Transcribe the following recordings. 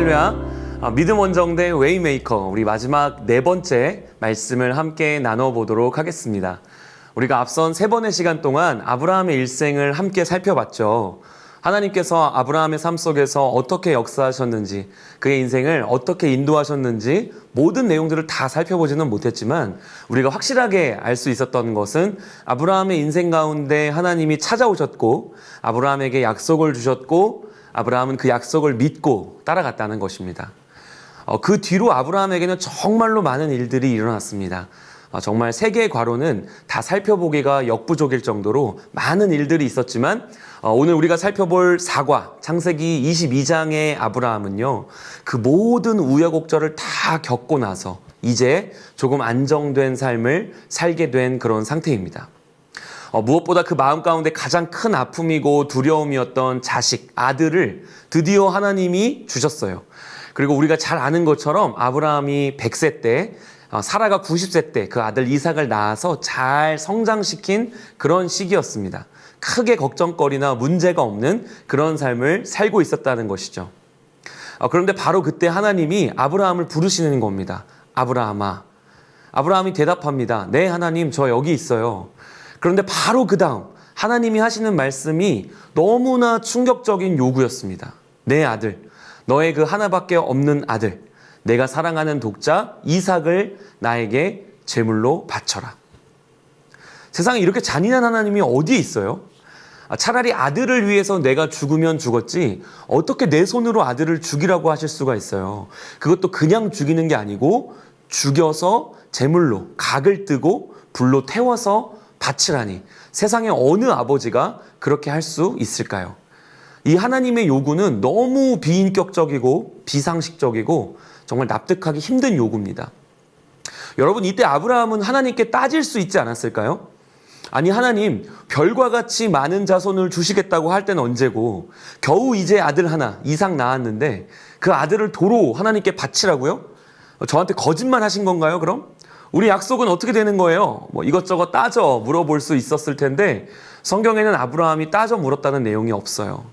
할렐루야. 믿음 원정대 웨이메이커, 우리 마지막 네 번째 말씀을 함께 나눠보도록 하겠습니다. 우리가 앞선 세 번의 시간 동안 아브라함의 일생을 함께 살펴봤죠. 하나님께서 아브라함의 삶 속에서 어떻게 역사하셨는지, 그의 인생을 어떻게 인도하셨는지 모든 내용들을 다 살펴보지는 못했지만 우리가 확실하게 알 수 있었던 것은 아브라함의 인생 가운데 하나님이 찾아오셨고 아브라함에게 약속을 주셨고 아브라함은 그 약속을 믿고 따라갔다는 것입니다. 그 뒤로 아브라함에게는 정말로 많은 일들이 일어났습니다. 정말 세계의 과로는 다 살펴보기가 역부족일 정도로 많은 일들이 있었지만 오늘 우리가 살펴볼 사과, 창세기 22장의 아브라함은요, 그 모든 우여곡절을 다 겪고 나서 이제 조금 안정된 삶을 살게 된 그런 상태입니다. 무엇보다 그 마음 가운데 가장 큰 아픔이고 두려움이었던 자식, 아들을 드디어 하나님이 주셨어요. 그리고 우리가 잘 아는 것처럼 아브라함이 100세 때, 사라가 90세 때 그 아들 이삭을 낳아서 잘 성장시킨 그런 시기였습니다. 크게 걱정거리나 문제가 없는 그런 삶을 살고 있었다는 것이죠. 그런데 바로 그때 하나님이 아브라함을 부르시는 겁니다. 아브라함아. 아브라함이 대답합니다. 네, 하나님, 저 여기 있어요. 그런데 바로 그 다음 하나님이 하시는 말씀이 너무나 충격적인 요구였습니다. 내 아들, 너의 그 하나밖에 없는 아들, 내가 사랑하는 독자 이삭을 나에게 제물로 바쳐라. 세상에 이렇게 잔인한 하나님이 어디에 있어요? 차라리 아들을 위해서 내가 죽으면 죽었지 어떻게 내 손으로 아들을 죽이라고 하실 수가 있어요. 그것도 그냥 죽이는 게 아니고 죽여서 제물로 각을 뜨고 불로 태워서 바치라니, 세상에 어느 아버지가 그렇게 할 수 있을까요? 이 하나님의 요구는 너무 비인격적이고 비상식적이고 정말 납득하기 힘든 요구입니다. 여러분, 이때 아브라함은 하나님께 따질 수 있지 않았을까요? 아니, 하나님, 별과 같이 많은 자손을 주시겠다고 할 때는 언제고 겨우 이제 아들 하나 이삭 낳았는데 그 아들을 도로 하나님께 바치라고요? 저한테 거짓말 하신 건가요, 그럼? 우리 약속은 어떻게 되는 거예요? 이것저것 따져 물어볼 수 있었을 텐데 성경에는 아브라함이 따져 물었다는 내용이 없어요.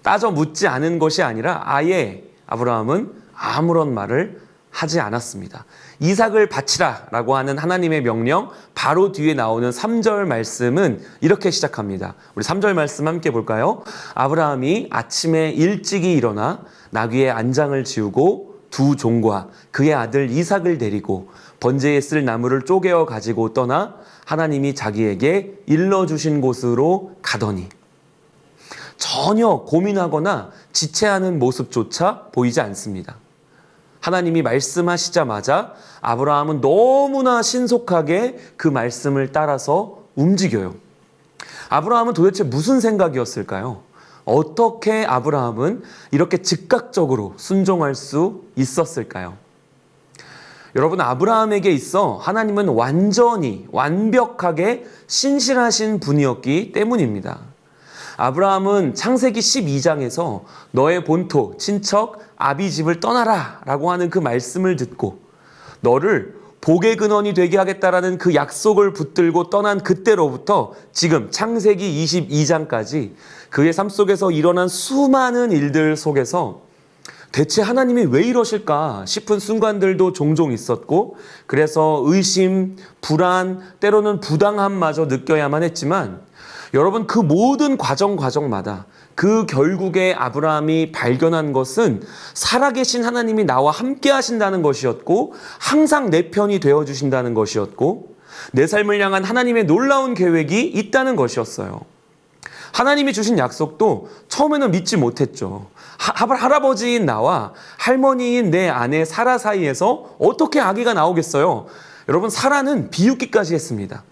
따져 묻지 않은 것이 아니라 아예 아브라함은 아무런 말을 하지 않았습니다. 이삭을 바치라 라고 하는 하나님의 명령 바로 뒤에 나오는 3절 말씀은 이렇게 시작합니다. 우리 3절 말씀 함께 볼까요? 아브라함이 아침에 일찍이 일어나 나귀의 안장을 지우고 두 종과 그의 아들 이삭을 데리고 번제에 쓸 나무를 쪼개어 가지고 떠나 하나님이 자기에게 일러주신 곳으로 가더니, 전혀 고민하거나 지체하는 모습조차 보이지 않습니다. 하나님이 말씀하시자마자 아브라함은 너무나 신속하게 그 말씀을 따라서 움직여요. 아브라함은 도대체 무슨 생각이었을까요? 어떻게 아브라함은 이렇게 즉각적으로 순종할 수 있었을까요? 여러분, 아브라함에게 있어 하나님은 완전히 완벽하게 신실하신 분이었기 때문입니다. 아브라함은 창세기 12장에서 너의 본토, 친척, 아비 집을 떠나라 라고 하는 그 말씀을 듣고 너를 복의 근원이 되게 하겠다라는 그 약속을 붙들고 떠난 그때로부터 지금 창세기 22장까지 그의 삶 속에서 일어난 수많은 일들 속에서 대체 하나님이 왜 이러실까 싶은 순간들도 종종 있었고, 그래서 의심, 불안, 때로는 부당함마저 느껴야만 했지만, 여러분, 그 모든 과정마다 그 결국에 아브라함이 발견한 것은 살아계신 하나님이 나와 함께 하신다는 것이었고, 항상 내 편이 되어주신다는 것이었고, 내 삶을 향한 하나님의 놀라운 계획이 있다는 것이었어요. 하나님이 주신 약속도 처음에는 믿지 못했죠. 할아버지인 나와 할머니인 내 아내 사라 사이에서 어떻게 아기가 나오겠어요? 여러분, 사라는 비웃기까지 했습니다.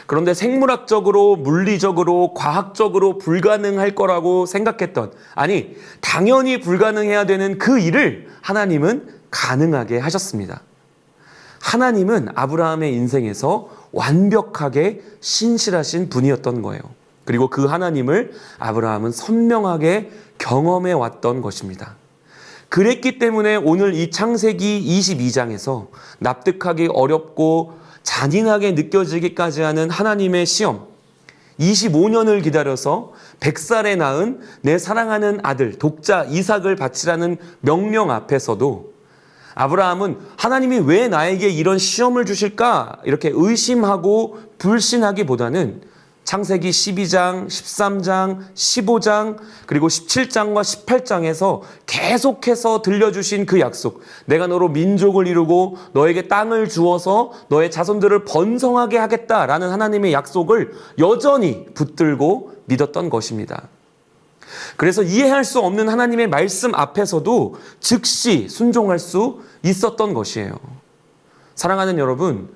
그런데 생물학적으로, 물리적으로, 과학적으로 불가능할 거라고 생각했던, 아니, 당연히 불가능해야 되는 그 일을 하나님은 가능하게 하셨습니다. 하나님은 아브라함의 인생에서 완벽하게 신실하신 분이었던 거예요. 그리고 그 하나님을 아브라함은 선명하게 경험해 왔던 것입니다. 그랬기 때문에 오늘 이 창세기 22장에서 납득하기 어렵고 잔인하게 느껴지기까지 하는 하나님의 시험, 25년을 기다려서 100살에 낳은 내 사랑하는 아들 독자 이삭을 바치라는 명령 앞에서도 아브라함은 하나님이 왜 나에게 이런 시험을 주실까 이렇게 의심하고 불신하기보다는 창세기 12장, 13장, 15장 그리고 17장과 18장에서 계속해서 들려주신 그 약속, 내가 너로 민족을 이루고 너에게 땅을 주어서 너의 자손들을 번성하게 하겠다라는 하나님의 약속을 여전히 붙들고 믿었던 것입니다. 그래서 이해할 수 없는 하나님의 말씀 앞에서도 즉시 순종할 수 있었던 것이에요. 사랑하는 여러분,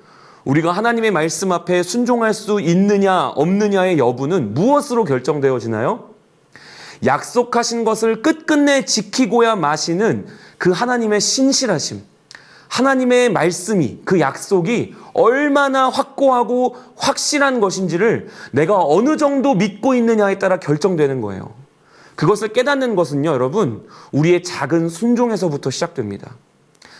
우리가 하나님의 말씀 앞에 순종할 수 있느냐 없느냐의 여부는 무엇으로 결정되어지나요? 약속하신 것을 끝끝내 지키고야 마시는 그 하나님의 신실하심, 하나님의 말씀이, 그 약속이 얼마나 확고하고 확실한 것인지를 내가 어느 정도 믿고 있느냐에 따라 결정되는 거예요. 그것을 깨닫는 것은요, 여러분, 우리의 작은 순종에서부터 시작됩니다.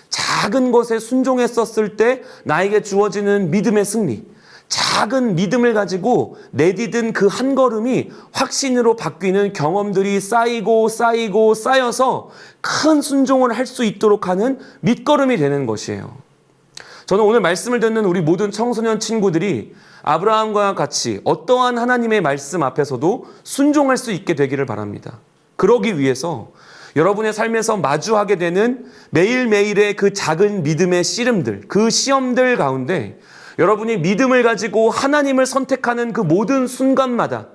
작은 것에 순종했었을 때 나에게 주어지는 믿음의 승리, 작은 믿음을 가지고 내디딘 그 한 걸음이 확신으로 바뀌는 경험들이 쌓여서 큰 순종을 할 수 있도록 하는 밑거름이 되는 것이에요. 저는 오늘 말씀을 듣는 우리 모든 청소년 친구들이 아브라함과 같이 어떠한 하나님의 말씀 앞에서도 순종할 수 있게 되기를 바랍니다. 그러기 위해서 여러분의 삶에서 마주하게 되는 매일매일의 그 작은 믿음의 씨름들, 그 시험들 가운데 여러분이 믿음을 가지고 하나님을 선택하는 그 모든 순간마다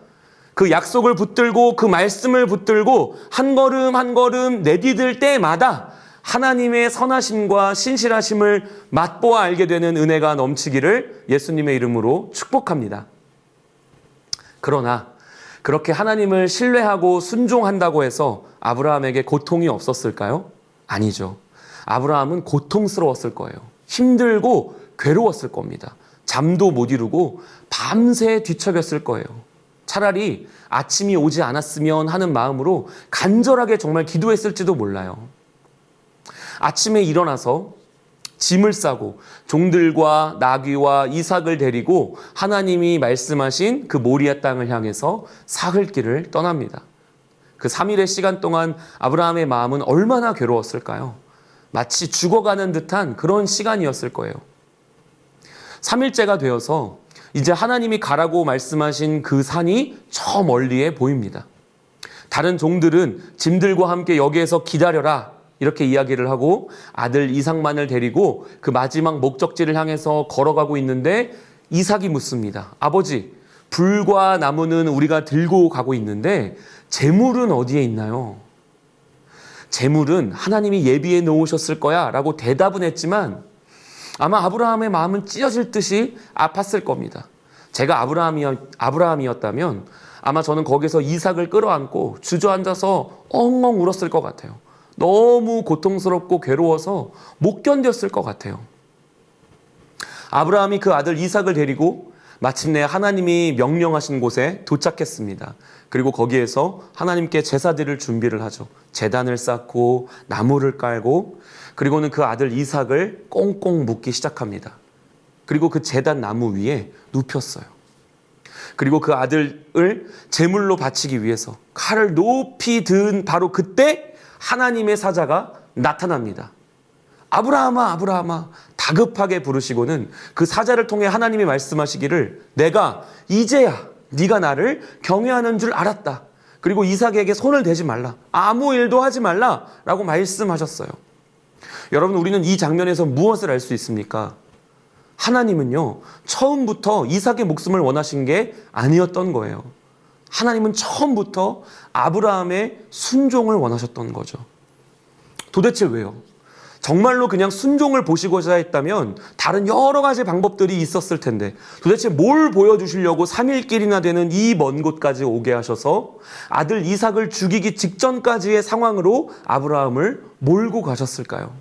그 약속을 붙들고 그 말씀을 붙들고 한 걸음 한 걸음 내디딜 때마다 하나님의 선하심과 신실하심을 맛보아 알게 되는 은혜가 넘치기를 예수님의 이름으로 축복합니다. 그러나 그렇게 하나님을 신뢰하고 순종한다고 해서 아브라함에게 고통이 없었을까요? 아니죠. 아브라함은 고통스러웠을 거예요. 힘들고 괴로웠을 겁니다. 잠도 못 이루고 밤새 뒤척였을 거예요. 차라리 아침이 오지 않았으면 하는 마음으로 간절하게 정말 기도했을지도 몰라요. 아침에 일어나서 짐을 싸고 종들과 나귀와 이삭을 데리고 하나님이 말씀하신 그 모리아 땅을 향해서 사흘길을 떠납니다. 그 3일의 시간 동안 아브라함의 마음은 얼마나 괴로웠을까요? 마치 죽어가는 듯한 그런 시간이었을 거예요. 3일째가 되어서 이제 하나님이 가라고 말씀하신 그 산이 저 멀리에 보입니다. 다른 종들은 짐들과 함께 여기에서 기다려라 이렇게 이야기를 하고 아들 이삭만을 데리고 그 마지막 목적지를 향해서 걸어가고 있는데 이삭이 묻습니다. 아버지, 불과 나무는 우리가 들고 가고 있는데 재물은 어디에 있나요? 재물은 하나님이 예비해 놓으셨을 거야 라고 대답은 했지만 아마 아브라함의 마음은 찢어질 듯이 아팠을 겁니다. 제가 아브라함이었다면 아마 저는 거기서 이삭을 끌어안고 주저앉아서 엉엉 울었을 것 같아요. 너무 고통스럽고 괴로워서 못 견뎠을 것 같아요. 아브라함이 그 아들 이삭을 데리고 마침내 하나님이 명령하신 곳에 도착했습니다. 그리고 거기에서 하나님께 제사드릴 준비를 하죠. 제단을 쌓고 나무를 깔고 그리고는 그 아들 이삭을 꽁꽁 묶기 시작합니다. 그리고 그 제단 나무 위에 눕혔어요. 그리고 그 아들을 제물로 바치기 위해서 칼을 높이 든 바로 그때 하나님의 사자가 나타납니다. 아브라함아, 아브라함아 다급하게 부르시고는 그 사자를 통해 하나님이 말씀하시기를 내가 이제야 네가 나를 경외하는 줄 알았다. 그리고 이삭에게 손을 대지 말라. 아무 일도 하지 말라 라고 말씀하셨어요. 여러분, 우리는 이 장면에서 무엇을 알 수 있습니까? 하나님은요, 처음부터 이삭의 목숨을 원하신 게 아니었던 거예요. 하나님은 처음부터 아브라함의 순종을 원하셨던 거죠. 도대체 왜요? 정말로 그냥 순종을 보시고자 했다면 다른 여러 가지 방법들이 있었을 텐데 도대체 뭘 보여주시려고 3일길이나 되는 이 먼 곳까지 오게 하셔서 아들 이삭을 죽이기 직전까지의 상황으로 아브라함을 몰고 가셨을까요?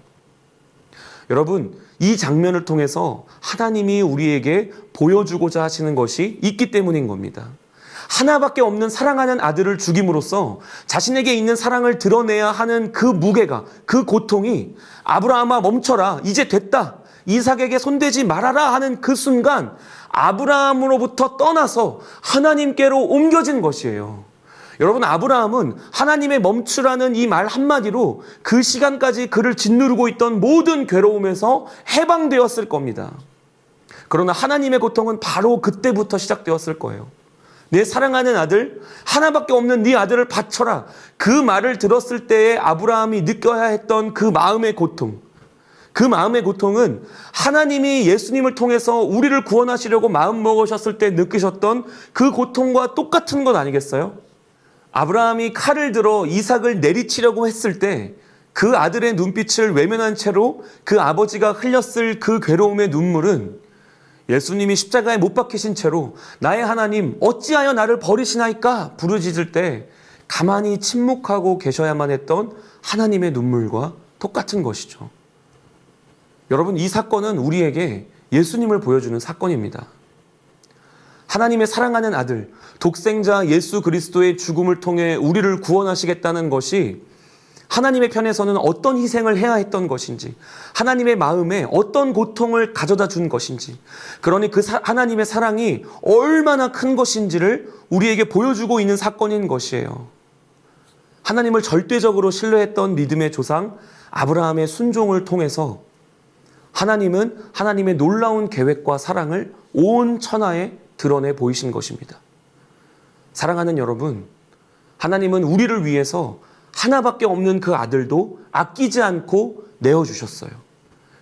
여러분, 이 장면을 통해서 하나님이 우리에게 보여주고자 하시는 것이 있기 때문인 겁니다. 하나밖에 없는 사랑하는 아들을 죽임으로써 자신에게 있는 사랑을 드러내야 하는 그 무게가, 그 고통이 아브라함아 멈춰라, 이제 됐다, 이삭에게 손대지 말아라 하는 그 순간 아브라함으로부터 떠나서 하나님께로 옮겨진 것이에요. 여러분, 아브라함은 하나님의 멈추라는 이 말 한마디로 그 시간까지 그를 짓누르고 있던 모든 괴로움에서 해방되었을 겁니다. 그러나 하나님의 고통은 바로 그때부터 시작되었을 거예요. 내 사랑하는 아들, 하나밖에 없는 네 아들을 바쳐라. 그 말을 들었을 때에 아브라함이 느껴야 했던 그 마음의 고통, 그 마음의 고통은 하나님이 예수님을 통해서 우리를 구원하시려고 마음먹으셨을 때 느끼셨던 그 고통과 똑같은 것 아니겠어요? 아브라함이 칼을 들어 이삭을 내리치려고 했을 때 그 아들의 눈빛을 외면한 채로 그 아버지가 흘렸을 그 괴로움의 눈물은 예수님이 십자가에 못 박히신 채로 나의 하나님 어찌하여 나를 버리시나이까 부르짖을 때 가만히 침묵하고 계셔야만 했던 하나님의 눈물과 똑같은 것이죠. 여러분, 이 사건은 우리에게 예수님을 보여주는 사건입니다. 하나님의 사랑하는 아들, 독생자 예수 그리스도의 죽음을 통해 우리를 구원하시겠다는 것이 하나님의 편에서는 어떤 희생을 해야 했던 것인지, 하나님의 마음에 어떤 고통을 가져다 준 것인지, 그러니 그 하나님의 사랑이 얼마나 큰 것인지를 우리에게 보여주고 있는 사건인 것이에요. 하나님을 절대적으로 신뢰했던 믿음의 조상 아브라함의 순종을 통해서 하나님은 하나님의 놀라운 계획과 사랑을 온 천하에 드러내 보이신 것입니다. 사랑하는 여러분, 하나님은 우리를 위해서 하나밖에 없는 그 아들도 아끼지 않고 내어주셨어요.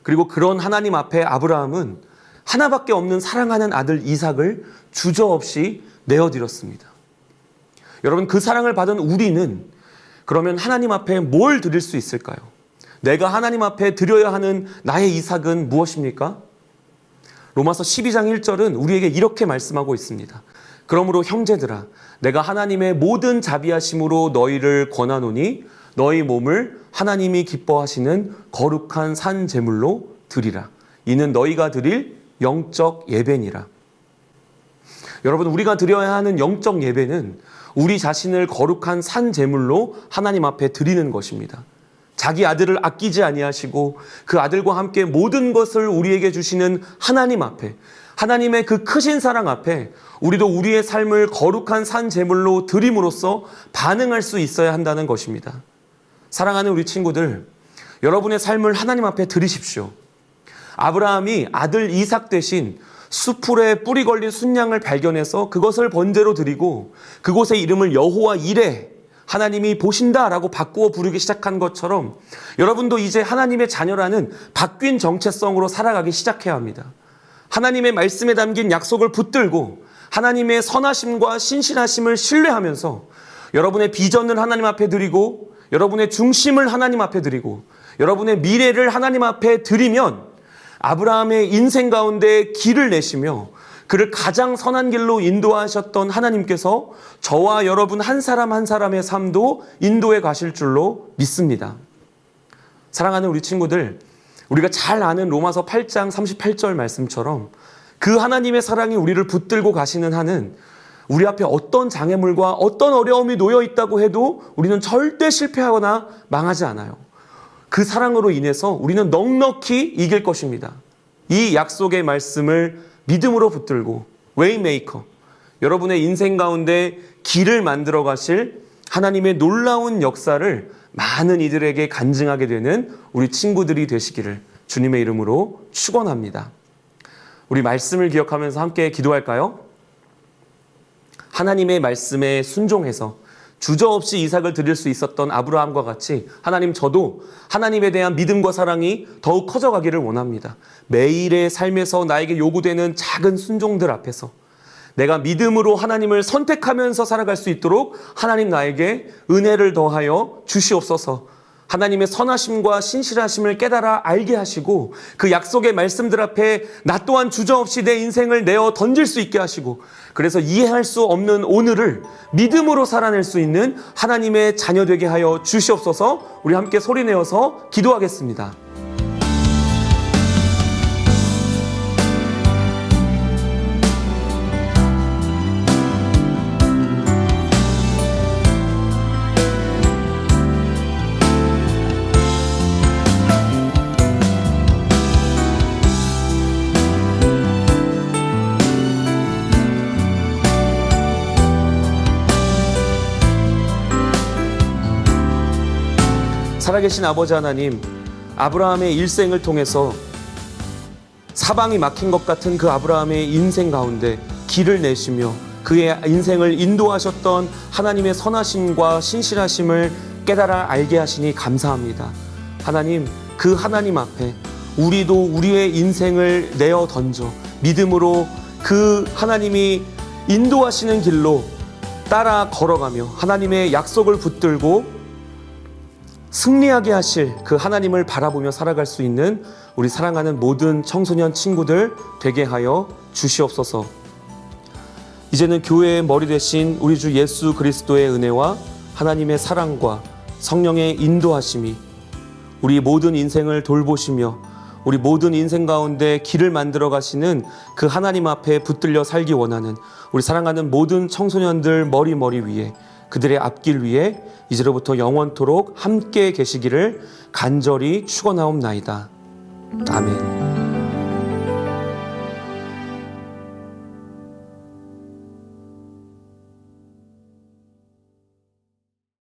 그리고 그런 하나님 앞에 아브라함은 하나밖에 없는 사랑하는 아들 이삭을 주저없이 내어드렸습니다. 여러분, 그 사랑을 받은 우리는 그러면 하나님 앞에 뭘 드릴 수 있을까요? 내가 하나님 앞에 드려야 하는 나의 이삭은 무엇입니까? 로마서 12장 1절은 우리에게 이렇게 말씀하고 있습니다. 그러므로 형제들아, 내가 하나님의 모든 자비하심으로 너희를 권하노니 너희 몸을 하나님이 기뻐하시는 거룩한 산 제물로 드리라. 이는 너희가 드릴 영적 예배니라. 여러분, 우리가 드려야 하는 영적 예배는 우리 자신을 거룩한 산 제물로 하나님 앞에 드리는 것입니다. 자기 아들을 아끼지 아니하시고 그 아들과 함께 모든 것을 우리에게 주시는 하나님 앞에, 하나님의 그 크신 사랑 앞에 우리도 우리의 삶을 거룩한 산 제물로 드림으로써 반응할 수 있어야 한다는 것입니다. 사랑하는 우리 친구들, 여러분의 삶을 하나님 앞에 드리십시오. 아브라함이 아들 이삭 대신 수풀에 뿌리 걸린 순양을 발견해서 그것을 번제로 드리고 그곳의 이름을 여호와 이레, 하나님이 보신다라고 바꾸어 부르기 시작한 것처럼 여러분도 이제 하나님의 자녀라는 바뀐 정체성으로 살아가기 시작해야 합니다. 하나님의 말씀에 담긴 약속을 붙들고 하나님의 선하심과 신실하심을 신뢰하면서 여러분의 비전을 하나님 앞에 드리고 여러분의 중심을 하나님 앞에 드리고 여러분의 미래를 하나님 앞에 드리면 아브라함의 인생 가운데 길을 내시며 그를 가장 선한 길로 인도하셨던 하나님께서 저와 여러분 한 사람 한 사람의 삶도 인도해 가실 줄로 믿습니다. 사랑하는 우리 친구들, 우리가 잘 아는 로마서 8장 38절 말씀처럼 그 하나님의 사랑이 우리를 붙들고 가시는 한은 우리 앞에 어떤 장애물과 어떤 어려움이 놓여 있다고 해도 우리는 절대 실패하거나 망하지 않아요. 그 사랑으로 인해서 우리는 넉넉히 이길 것입니다. 이 약속의 말씀을 믿음으로 붙들고 웨이메이커, 여러분의 인생 가운데 길을 만들어 가실 하나님의 놀라운 역사를 많은 이들에게 간증하게 되는 우리 친구들이 되시기를 주님의 이름으로 축원합니다. 우리 말씀을 기억하면서 함께 기도할까요? 하나님의 말씀에 순종해서 주저없이 이삭을 드릴 수 있었던 아브라함과 같이 하나님, 저도 하나님에 대한 믿음과 사랑이 더욱 커져가기를 원합니다. 매일의 삶에서 나에게 요구되는 작은 순종들 앞에서 내가 믿음으로 하나님을 선택하면서 살아갈 수 있도록 하나님 나에게 은혜를 더하여 주시옵소서. 하나님의 선하심과 신실하심을 깨달아 알게 하시고 그 약속의 말씀들 앞에 나 또한 주저없이 내 인생을 내어 던질 수 있게 하시고, 그래서 이해할 수 없는 오늘을 믿음으로 살아낼 수 있는 하나님의 자녀 되게 하여 주시옵소서. 우리 함께 소리내어서 기도하겠습니다. 살아계신 아버지 하나님, 아브라함의 일생을 통해서 사방이 막힌 것 같은 그 아브라함의 인생 가운데 길을 내시며 그의 인생을 인도하셨던 하나님의 선하심과 신실하심을 깨달아 알게 하시니 감사합니다. 하나님, 그 하나님 앞에 우리도 우리의 인생을 내어 던져 믿음으로 그 하나님이 인도하시는 길로 따라 걸어가며 하나님의 약속을 붙들고 승리하게 하실 그 하나님을 바라보며 살아갈 수 있는 우리 사랑하는 모든 청소년 친구들 되게 하여 주시옵소서. 이제는 교회의 머리 대신 우리 주 예수 그리스도의 은혜와 하나님의 사랑과 성령의 인도하심이 우리 모든 인생을 돌보시며 우리 모든 인생 가운데 길을 만들어 가시는 그 하나님 앞에 붙들려 살기 원하는 우리 사랑하는 모든 청소년들 머리 위에 그들의 앞길 위에 이제로부터 영원토록 함께 계시기를 간절히 축원하옵나이다. 아멘.